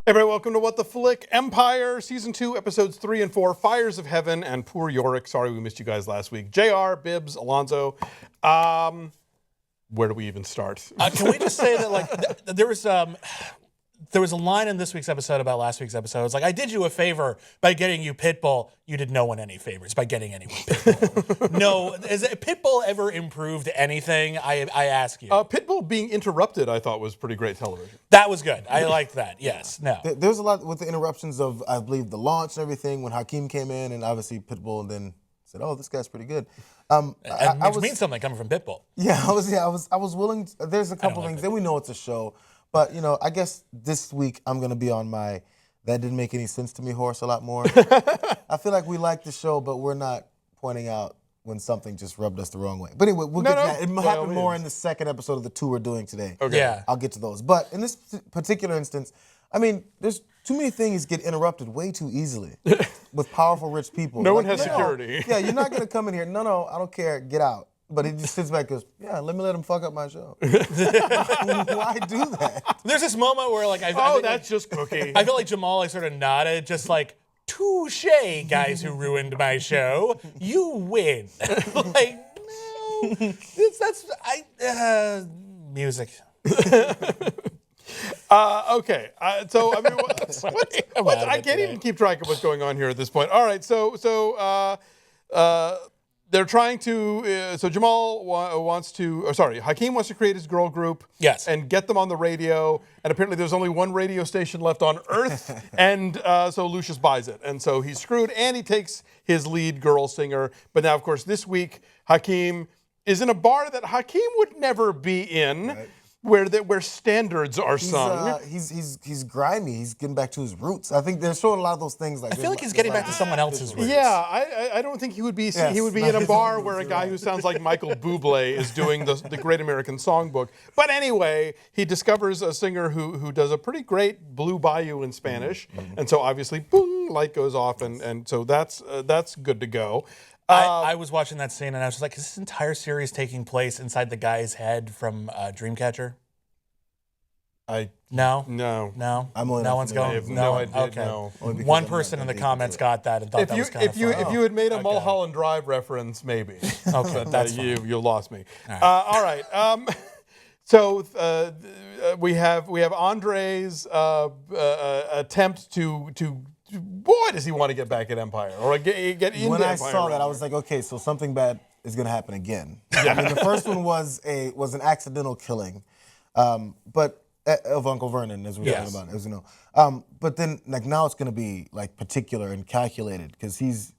Everybody, welcome to What the Flick Empire, Season 2, Episodes 3 and 4, Fires of Heaven, and Poor Yorick. Sorry we missed you guys last week. Jayar, Bibbs, Alonso. Where do we even start? Can we just say that, there was a line in this week's episode about last week's episode. It's like, I did you a favor by getting you Pitbull. You did no one any favors by getting anyone Pitbull. No, has Pitbull ever improved anything? I ask you. Pitbull being interrupted, I thought, was pretty great television. That was good. I liked that. Yes. No. There's a lot with the interruptions of, I believe, the launch and everything when Hakeem came in and obviously Pitbull and then said, "Oh, this guy's pretty good." It means something coming from Pitbull. Yeah, I was willing. There's a couple things. Then we know it's a show. But, I guess this week I'm going to be on my that didn't make any sense to me horse a lot more. I feel like we like the show, but we're not pointing out when something just rubbed us the wrong way. But anyway, we'll get to that. It happened more in the second episode of the two we're doing today. Okay. Yeah. I'll get to those. But in this particular instance, I mean, there's too many things get interrupted way too easily with powerful, rich people. No one has security. Yeah, you're not going to come in here. No, I don't care. Get out. But he just sits back and goes, yeah, let me let him fuck up my show. Why do that? There's this moment where, like, that's just Cookie. I feel like Jamal, sort of nodded, just like, touche, guys who ruined my show. You win. Like, no. Music. Okay. So, I mean, I can't even keep track of what's going on here at this point. All right. They're trying to, so Jamal Hakeem wants to create his girl group. Yes. And get them on the radio. And apparently there's only one radio station left on Earth. And so Lucius buys it. And so he's screwed and he takes his lead girl singer. But now, of course, this week, Hakeem is in a bar that Hakeem would never be in. Right. Where standards are sung. He's grimy. He's getting back to his roots. I think they're showing a lot of those things. Like I feel like he's getting back to someone else's roots. Yeah, I don't think he would be. Yes, he would be in a bar where a guy who sounds like Michael Bublé is doing the Great American Songbook. But anyway, he discovers a singer who does a pretty great Blue Bayou in Spanish, and so obviously, boom, light goes off, and so that's good to go. I was watching that scene and I was just like, is this entire series taking place inside the guy's head from Dreamcatcher? No. No one's going. I have no idea. Okay. No. One person in the comments got that and thought that was kind of fun. If you had made a Mulholland Drive reference, maybe. Okay, that's you lost me. All right. All right. So we have Andre's attempt to. Boy, does he want to get back at Empire or get into Empire. When I saw that, I was like, okay, so something bad is going to happen again. I mean, the first one was an accidental killing, but of Uncle Vernon, as we're talking about, as you know. But then, like now, it's going to be like particular and calculated because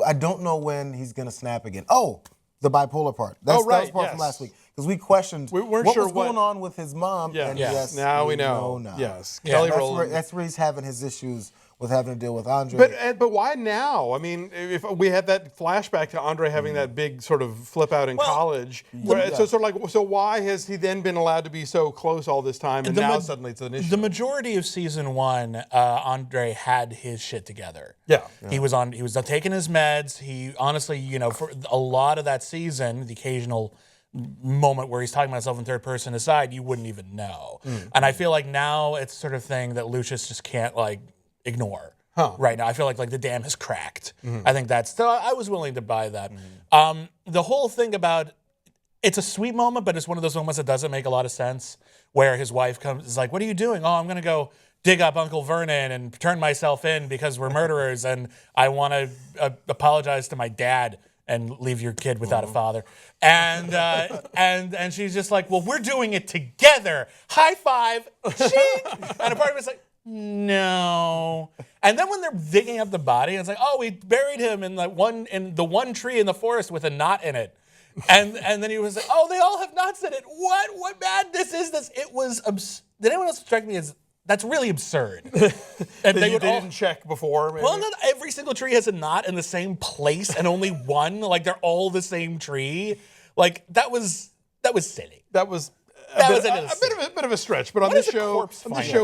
I don't know when he's going to snap again. Oh, the bipolar part. That was part from last week because we questioned we weren't what sure was going on with his mom. Yeah. And yes, now we know. Now. Yes, Kelly Rowland. That's where he's having his issues with having to deal with Andre. But why now? I mean, if we had that flashback to Andre having that big sort of flip out in college, so why has he then been allowed to be so close all this time, and now suddenly it's an issue? The majority of season one, Andre had his shit together. Yeah. He was taking his meds. He honestly, for a lot of that season, the occasional moment where he's talking about himself in third person aside, you wouldn't even know. And I feel like now it's sort of thing that Lucius just can't ignore right now. I feel like the dam has cracked. I think I was willing to buy that. The whole thing about it's a sweet moment, but it's one of those moments that doesn't make a lot of sense. Where his wife is like, "What are you doing?" "Oh, I'm gonna go dig up Uncle Vernon and turn myself in because we're murderers, and I want to apologize to my dad and leave your kid without a father." And and she's just like, "Well, we're doing it together. High five." And a part of it's like, no. And then when they're digging up the body, it's like, oh, we buried him in the one tree in the forest with a knot in it. And then he was like, oh, they all have knots in it. What madness is this? It was did anyone else strike me as that's really absurd? And they didn't check before. Maybe? Well, not every single tree has a knot in the same place and only one. Like they're all the same tree. Like that was silly. That was a bit of a stretch, but on this show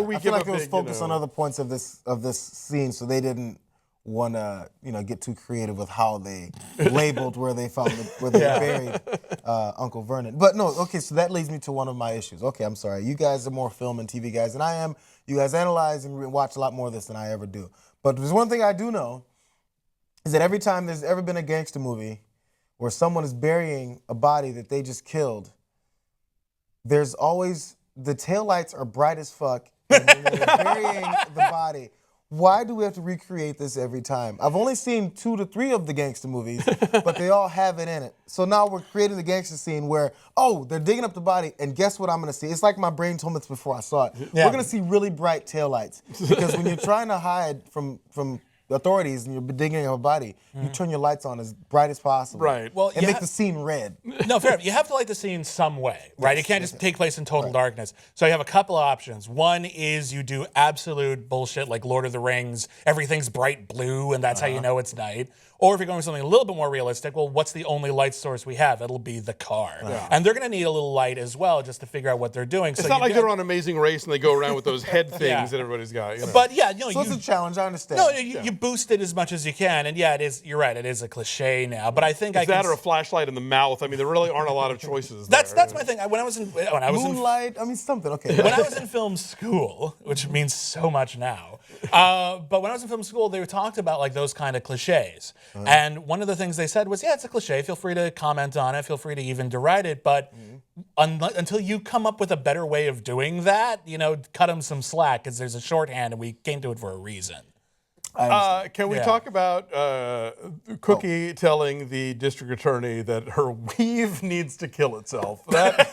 we I feel like it was focused on other points of this scene, so they didn't want to, get too creative with how they labeled where they found where they buried Uncle Vernon. But no, okay, so that leads me to one of my issues. Okay, I'm sorry. You guys are more film and TV guys than I am. You guys analyze and watch a lot more of this than I ever do. But there's one thing I do know is that every time there's ever been a gangster movie where someone is burying a body that they just killed, there's always, the taillights are bright as fuck, and when they're burying the body, why do we have to recreate this every time? I've only seen 2 to 3 of the gangster movies, but they all have it in it. So now we're creating the gangster scene where, they're digging up the body, and guess what I'm gonna see? It's like my brain told me this before I saw it. Yeah. We're gonna see really bright taillights. Because when you're trying to hide from authorities and you're digging up a body, you turn your lights on as bright as possible. Right. Well, and make the scene red. No, fair enough. You have to light the scene some way, right? It can't just take place in total darkness. So you have a couple of options. One is you do absolute bullshit like Lord of the Rings, everything's bright blue and that's how you know it's night. Or if you're going with something a little bit more realistic, well, what's the only light source we have? It'll be the car. Yeah. And they're going to need a little light as well just to figure out what they're doing. It's not like they're on Amazing Race and they go around with those head things that everybody's got. But so it's a challenge, I understand. No, you boost it as much as you can. And yeah, it is. You're right, it is a cliche now. But I think it's that or a flashlight in the mouth. I mean, there really aren't a lot of choices That's my thing. When I was in Moonlight, something, okay. When I was in film school, which means so much now, but when I was in film school, they talked about like those kind of cliches. And one of the things they said was, it's a cliche. Feel free to comment on it. Feel free to even deride it. But until you come up with a better way of doing that, cut them some slack because there's a shorthand and we came to it for a reason. Can we talk about Cookie telling the district attorney that her weave needs to kill itself? That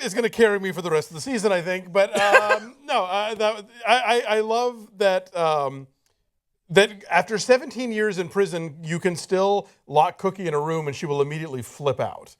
is going to carry me for the rest of the season, I think. But I love that that after 17 years in prison, you can still lock Cookie in a room and she will immediately flip out.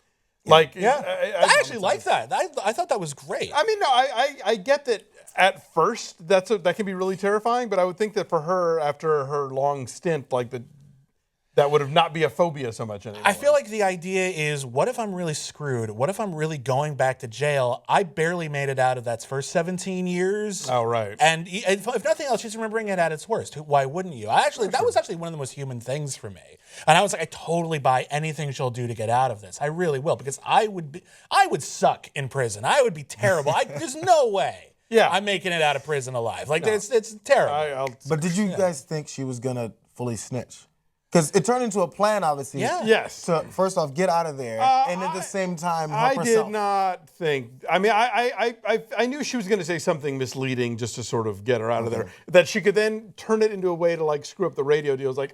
Like, I actually like that. I thought that was great. I mean, no, I get that. At first, that can be really terrifying, but I would think that for her, after her long stint, that would have not be a phobia so much anymore. I feel like the idea is, what if I'm really screwed? What if I'm really going back to jail? I barely made it out of that first 17 years. Oh, right. And if nothing else, she's remembering it at its worst. Why wouldn't you? That was actually one of the most human things for me. And I was like, I totally buy anything she'll do to get out of this. I really will, because I would suck in prison. I would be terrible. There's no way. Yeah, I'm making it out of prison alive. It's terrible. But did you guys think she was gonna fully snitch? Because it turned into a plan, obviously. Yeah. Yes. To first off get out of there, and at the same time help herself. I did not think. I mean, I knew she was going to say something misleading just to sort of get her out of there. That she could then turn it into a way to screw up the radio deal. It was like,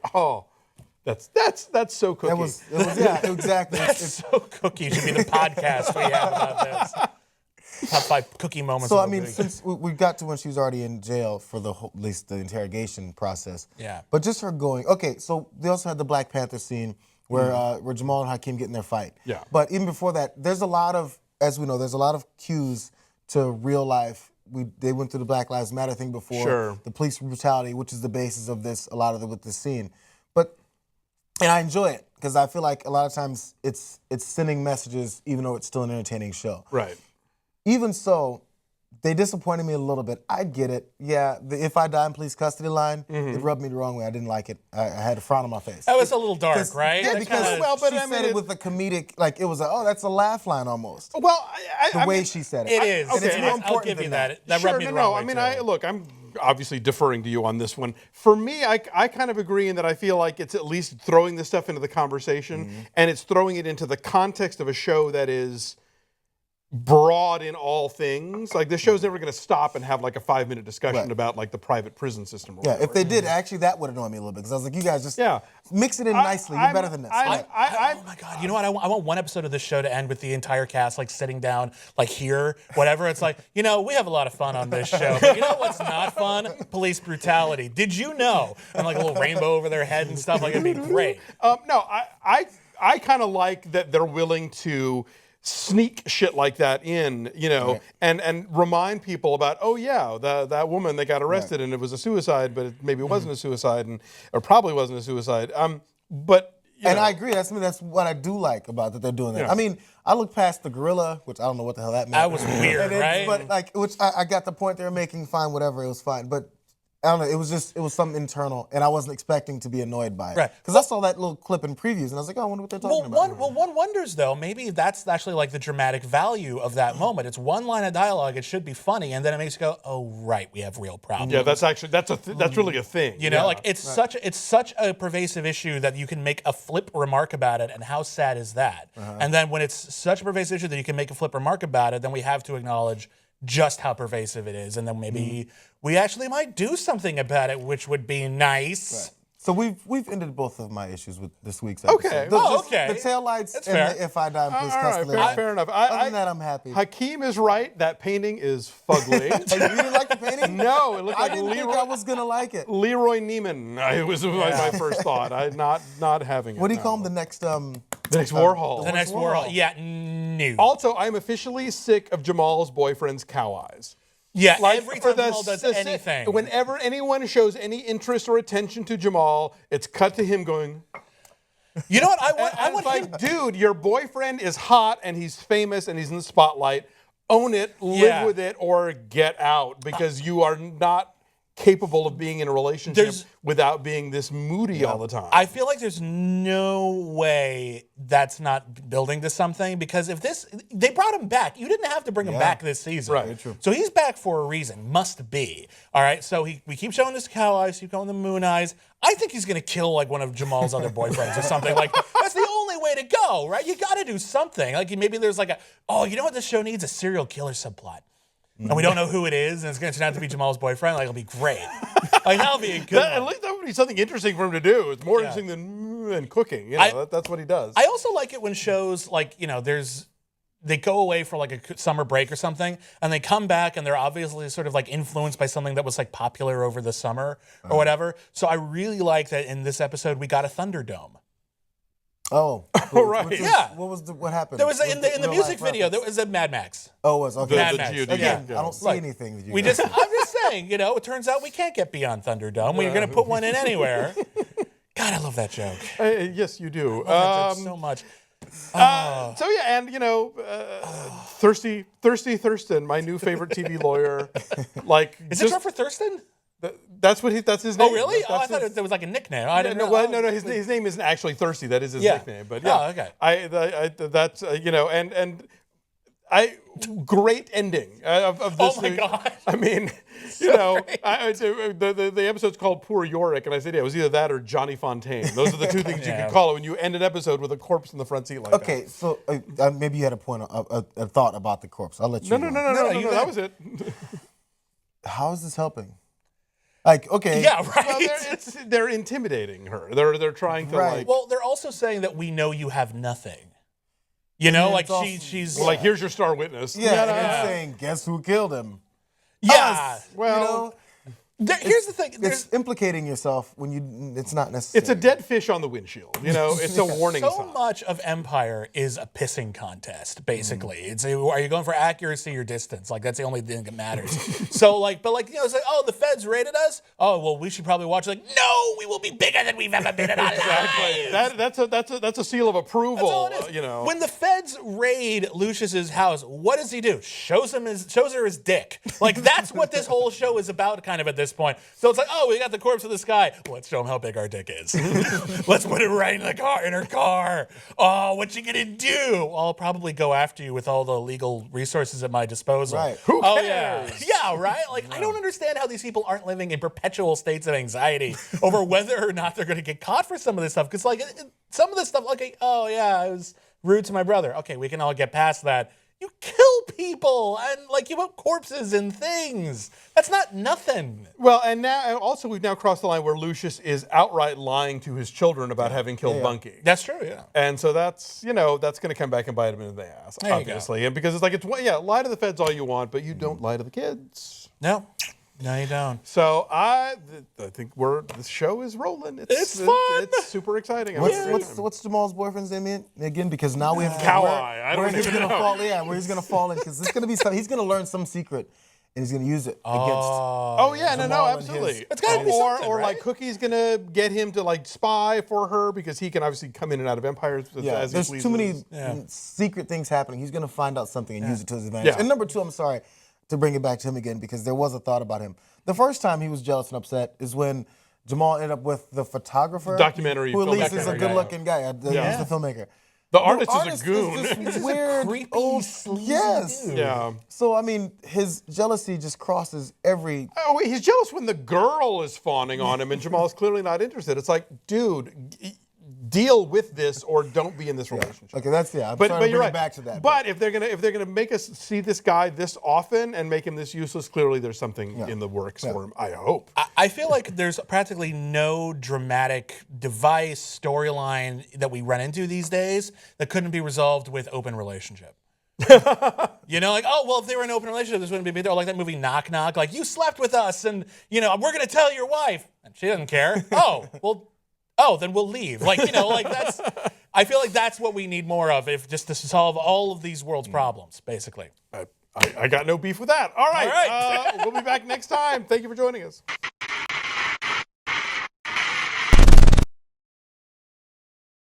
that's so Cookie. It was exactly. That's so Cookie should be the podcast we have about this. Top 5 Cookie moments. So I mean, since we got to when she was already in jail for at least the interrogation process. Yeah. But just her going. Okay, so they also had the Black Panther scene where Jamal and Hakeem get in their fight. Yeah. But even before that, there's a lot of, as we know, there's a lot of cues to real life. They went through the Black Lives Matter thing before. Sure. The police brutality, which is the basis of this. A lot of it with this scene, and I enjoy it because I feel like a lot of times it's sending messages, even though it's still an entertaining show. Right. Even so, they disappointed me a little bit. I get it. Yeah, the "if I die in police custody" line, it rubbed me the wrong way. I didn't like it. I had a frown on my face. That was a little dark, right? Yeah, because she said it with a comedic, it was that's a laugh line almost. Well, the way she said it. It is. And it's more important I'll give you than that. That rubbed me the wrong way, too. I'm obviously deferring to you on this one. For me, I kind of agree in that I feel like it's at least throwing this stuff into the conversation, and it's throwing it into the context of a show that is broad in all things. Like, this show's never going to stop and have a 5-minute discussion about the private prison system. Or whatever. If they did, actually, that would annoy me a little bit because I was like, you guys just mix it in nicely. You're better than this. Oh my God! You know what? I want one episode of this show to end with the entire cast sitting down, here, whatever. It's we have a lot of fun on this show. But you know what's not fun? Police brutality. Did you know? And a little rainbow over their head and stuff. It'd be great. No, I kind of like that they're willing to sneak shit like that in, and remind people about, that woman, they got arrested and it was a suicide, but maybe it wasn't a suicide, or probably wasn't a suicide. But I agree. That's what I do like about that they're doing that. Yeah. I mean, I look past the gorilla, which I don't know what the hell that meant. That was weird, right? But which I got the point they were making. Fine, whatever, it was fine. But I don't know. It was something internal, and I wasn't expecting to be annoyed by it. Right. Because I saw that little clip in previews, and I was like, oh, I wonder what they're talking about. One wonders though, maybe that's actually like the dramatic value of that moment. It's one line of dialogue, it should be funny, and then it makes you go, oh right, we have real problems. Yeah, that's really a thing. You know, like it's such a pervasive issue that you can make a flip remark about it, and how sad is that? And then when it's such a pervasive issue that you can make a flip remark about it, then we have to acknowledge just how pervasive it is, and then maybe we actually might do something about it, which would be nice. Right. So we've ended both of my issues with this week's episode. Okay. Okay. The taillights and fair. the If I Die, Please All right, Castellano. fair enough. Other than that, I'm happy. Hakeem is right. That painting is fugly. You didn't like the painting? No, it looked I like didn't think I was gonna like it. Leroy Neiman. It was my first thought. I not having it. What do you no. call him? The next Warhol. The next Warhol. Yeah, no. Also, I'm officially sick of Jamal's boyfriend's cow eyes. Yeah, Like, every for time Jamal does anything. Whenever anyone shows any interest or attention to Jamal, it's cut to him going. You know what? I And want it's him. like, dude, your boyfriend is hot and he's famous and he's in the spotlight. Own it, live Yeah. with it, or get out, because you are not capable of being in a relationship without being this moody all the time. I feel like there's no way that's not building to something, because if they brought him back, you didn't have to bring him back this season. Right. Very true. So he's back for a reason, must be. All right, so we keep showing this cow eyes, keep going the moon eyes. I think he's gonna kill like one of Jamal's other boyfriends or something. Like, that's the only way to go, right? You gotta do something. Like maybe there's like you know what this show needs? A serial killer subplot. And we don't know who it is, and it's going to turn out to be Jamal's boyfriend. Like, it'll be great. Like, that'll be a good one. At least that would be something interesting for him to do. It's more interesting than cooking. You know, that's what he does. I also like it when shows, like, you know, they go away for like a summer break or something, and they come back and they're obviously sort of like influenced by something that was like popular over the summer or whatever. So I really like that in this episode we got a Thunderdome. Oh, right. What happened? There was in the music video. There was a Mad Max. Oh, it was okay. Mad Max. Again, Yeah. I don't see anything. That you I'm guys- just saying. You know, it turns out we can't get beyond Thunderdome. We're going to put one in anywhere. God, I love that joke. Yes, you do. I love that joke so much. So yeah, and you know, Thirsty Thurston, my new favorite TV lawyer. Like, Is it short for Thurston? That's his name. Oh, really? That's I thought his- it was like a nickname. I didn't know. No. His name isn't actually Thirsty. That is his Yeah. nickname. But yeah, Oh, okay. That's you know, and great ending of this. Oh my God. I mean, you know, the episode's called Poor Yorick, and I said, yeah, it was either that or Johnny Fontaine. Those are the two things you can call it when you end an episode with a corpse in the front seat like that. Okay, so maybe you had a point, a thought about the corpse. I'll let you. No, go. that was it. How is this helping? Like, okay. Yeah, right. Well, they're intimidating her. They're trying to Right. like. Well, they're also saying that we know you have nothing. You know, then like it's also- she's Like, here's your star witness. Yeah, and then saying, guess who killed him? yeah. Well, You know, Here's the thing. it's implicating yourself when it's not necessary. it's a dead fish on the windshield. You know, it's a warning So sign. much of Empire is a pissing contest, basically. It's are you going for accuracy or distance? Like, that's the only thing that matters. So, like, but like, you know, it's like, oh, the feds raided us. Oh, well, we should probably watch. Like, no, we will be bigger than we've ever been in our lives. That's a seal of approval. That's all it is. You know, When the feds raid Lucius's house, what does he do? Shows her his dick. Like, that's what this whole show is about, kind of at this point. So it's like, oh, we got the corpse of this guy. Let's show him how big our dick is. Let's put it right in her car. Oh, what you gonna do? I'll probably go after you with all the legal resources at my disposal. Right. Who Oh cares? yeah, right. Like, I don't understand how these people aren't living in perpetual states of anxiety over whether or not they're gonna get caught for some of this stuff. Because like some of this stuff, like, oh yeah, I was rude to my brother. Okay, we can all get past that. You kill people and like you put corpses and things. That's not nothing. well, and we've now crossed the line where Lucius is outright lying to his children about having killed Bunky. That's true, yeah. And so that's going to come back and bite him in the ass, There you obviously. And because it's like, lie to the feds all you want, but you don't lie to the kids. No, you don't. So I think this show is rolling. It's fun. It's super exciting. What's Jamal's boyfriend's name again? Because now we have Cow Eye. I don't where he's even gonna know. fall. Yeah, where he's gonna fall in because it's gonna be something. He's gonna learn some secret and he's gonna use it against. Oh yeah, Jamal and absolutely. his- It's gotta be something, or right? like Cookie's gonna get him to like spy for her because he can obviously come in and out of empires Yeah, as he there's pleases. too many secret things happening. He's gonna find out something and use it to his advantage. Yeah. And number two, I'm sorry to bring it back to him again because there was a thought about him. The first time he was jealous and upset is when Jamal ended up with the photographer, Documentary who at least is a filmmaker, good-looking guy. He's the filmmaker. The artist is a goon. This weird, creepy, old, sleazy yes. dude. Yeah. So I mean, his jealousy just crosses every. Oh, he's jealous when the girl is fawning on him and Jamal's clearly not interested. It's like, dude, deal with this or don't be in this relationship. Okay, that's I'm But trying to you're bring right. it back to that. But if they're gonna make us see this guy this often and make him this useless, clearly there's something in the works for him. I hope. I feel like there's practically no dramatic device, storyline that we run into these days that couldn't be resolved with open relationship. You know, like, oh, well, if they were in an open relationship, this wouldn't be big. Or like that movie Knock Knock, like, you slept with us and, we're going to tell your wife. And she doesn't care. Then we'll leave. Like, I feel like that's what we need more of, if just to solve all of these world's problems, basically. I got no beef with that. All right. We'll be back next time. Thank you for joining us.